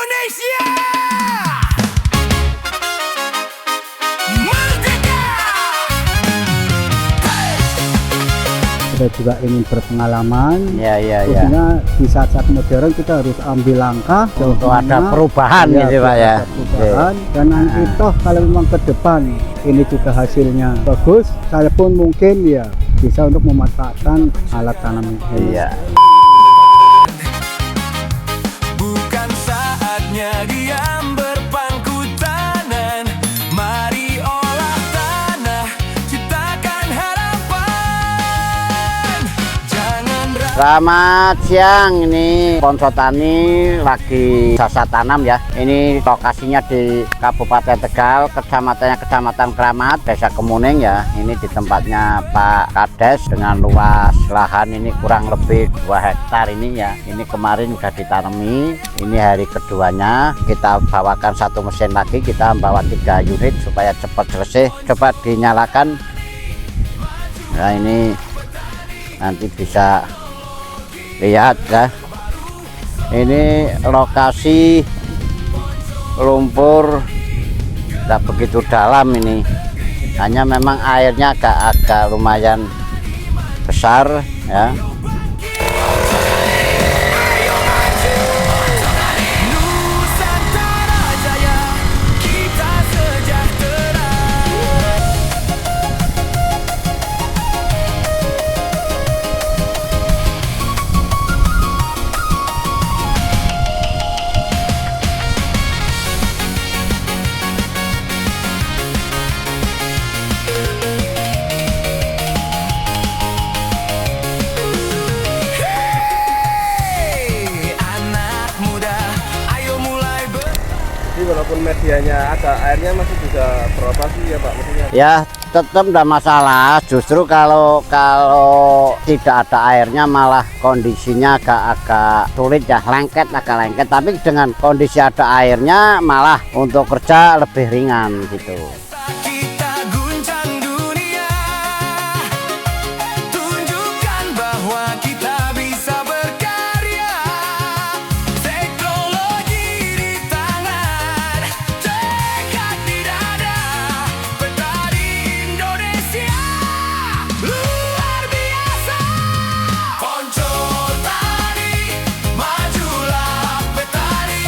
Indonesia Merdeka! Kita juga ingin berpengalaman. Ya. Khususnya di saat-saat modern kita harus ambil langkah Untuk ada perubahan gitu Pak ya. Perubahan. Dan nanti toh kalau memang ke depan ini juga hasilnya bagus, saya pun mungkin ya bisa untuk memanfaatkan alat tanam ini. Iya. Bukan saatnya diam berpangku tangan. Mari olah tanah, ciptakan harapan. Jangan Selamat siang, ini Ponco Tani lagi jasa tanam ya. Ini lokasinya di Kabupaten Tegal, Kecamatan Kramat, Desa Kemuning ya. Ini di tempatnya Pak Kades dengan luas lahan ini kurang lebih 2 hektar ini ya. Ini kemarin sudah ditanami, ini hari keduanya. Kita bawakan 1 mesin lagi, kita membawa 3 unit supaya cepat selesai. Coba dinyalakan. Nah ini nanti bisa lihat ya, ini lokasi lumpur tidak begitu dalam, ini hanya memang airnya agak lumayan besar ya. Nusantara Jaya, kita sejahtera. Hey, anak muda, ayo mulai Jadi walaupun medianya agak airnya masih bisa beroperasi ya Pak, maksudnya. Ya tetap tidak masalah, justru kalau tidak ada airnya malah kondisinya agak sulit ya, agak lengket, tapi dengan kondisi ada airnya malah untuk kerja lebih ringan gitu. kita guncang dunia, tunjukkan bahwa kita bisa berkarya. Teknologi di tangan, tekad di dada, petani Indonesia luar biasa. Ponco Tani, majulah petani,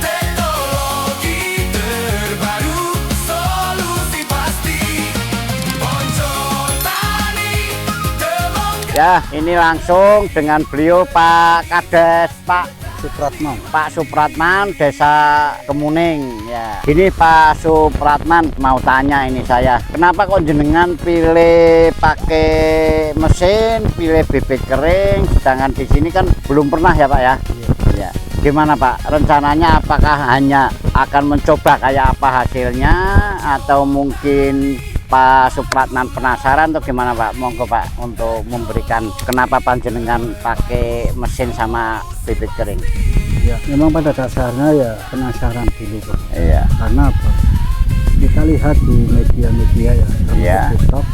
teknologi terbaru, solusi pasti. Ponco Tani, demokrasi. Ya ini langsung dengan beliau Pak Kades, Pak Supratman, Desa Kemuning ya. Ini Pak Supratman mau tanya ini saya, kenapa kok jenengan pilih pakai mesin, pilih bibit kering, sedangkan di sini kan belum pernah ya Pak ya? Ya. Gimana Pak rencananya, apakah hanya akan mencoba kayak apa hasilnya atau mungkin Pak Supratman penasaran atau gimana Pak? Monggo Pak untuk memberikan kenapa panjenengan pakai mesin sama bibit kering. Ya, memang pada dasarnya ya penasaran dulu Pak. Iya. Karena apa? Kita lihat di media-media ya, termasuk Iya. TikTok,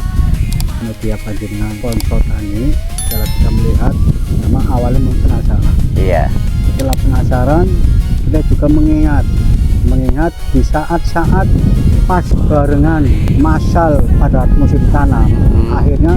media panjenengan Ponco Tani. Kalau kita melihat, memang awalnya penasaran. Iya. Setelah penasaran, kita juga mengingat di saat-saat pas barengan masal pada musim tanam. Akhirnya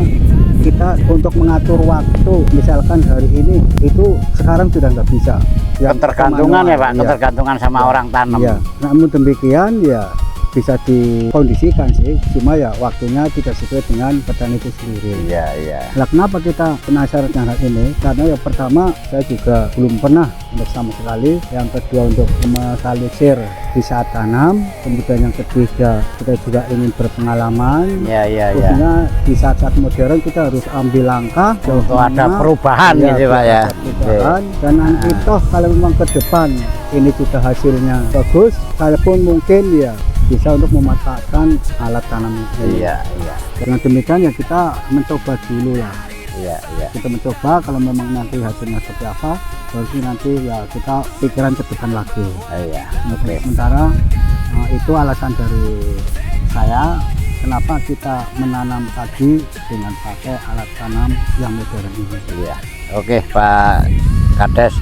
kita untuk mengatur waktu, misalkan hari ini itu sekarang sudah nggak bisa. Yang Ketergantungan ya Pak, manual, ketergantungan sama Ya. orang tanam. Iya. Namun demikian ya bisa dikondisikan sih, cuma ya waktunya tidak sesuai dengan petani itu sendiri. Iya. Nah, kenapa kita penasaran dengan hal ini? Karena yang pertama saya juga belum pernah untuk sama sekali, yang kedua untuk memvalisir di saat tanam, kemudian yang ketiga kita juga ingin berpengalaman. Iya. Khususnya di saat-saat modern kita harus ambil langkah Untuk ada mana, perubahan ya, gitu Pak ya. ada perubahan. Dan nanti toh kalau memang ke depan ini juga hasilnya bagus, saya pun mungkin ya bisa untuk memanfaatkan alat tanam ini. Iya. Dengan demikian ya kita mencoba dulu lah. Iya. Kita mencoba, kalau memang nanti hasilnya seperti apa, berarti nanti ya kita pikiran ke depan lagi. Iya. Oke. Sementara itu alasan dari saya kenapa kita menanam padi dengan pakai alat tanam yang modern ini. Iya. Oke Pak Kades,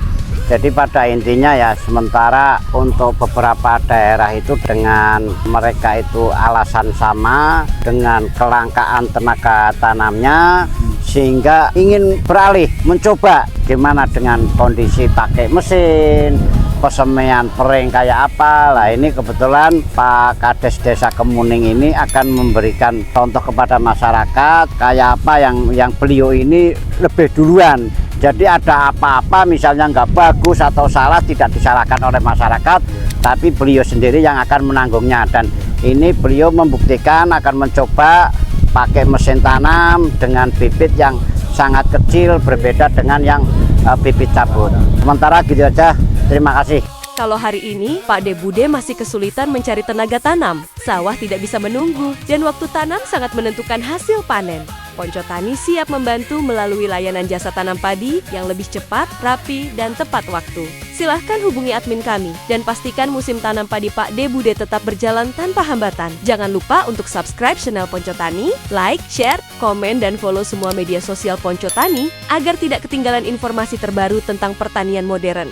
Jadi pada intinya ya, sementara untuk beberapa daerah itu dengan mereka itu alasan sama dengan kelangkaan tenaga tanamnya, sehingga ingin beralih mencoba gimana dengan kondisi pakai mesin, pesemaian pering kayak apa. Lah ini kebetulan Pak Kades Desa Kemuning ini akan memberikan contoh kepada masyarakat kayak apa yang beliau ini lebih duluan. Jadi ada apa-apa misalnya nggak bagus atau salah, tidak disalahkan oleh masyarakat, tapi beliau sendiri yang akan menanggungnya. Dan ini beliau membuktikan akan mencoba pakai mesin tanam dengan bibit yang sangat kecil, berbeda dengan yang bibit cabut. Sementara gitu aja, terima kasih. Kalau hari ini, Pak De Bude masih kesulitan mencari tenaga tanam. Sawah tidak bisa menunggu, dan waktu tanam sangat menentukan hasil panen. Ponco Tani siap membantu melalui layanan jasa tanam padi yang lebih cepat, rapi, dan tepat waktu. Silahkan hubungi admin kami, dan pastikan musim tanam padi Pak De Bude tetap berjalan tanpa hambatan. Jangan lupa untuk subscribe channel Ponco Tani, like, share, komen, dan follow semua media sosial Ponco Tani, agar tidak ketinggalan informasi terbaru tentang pertanian modern.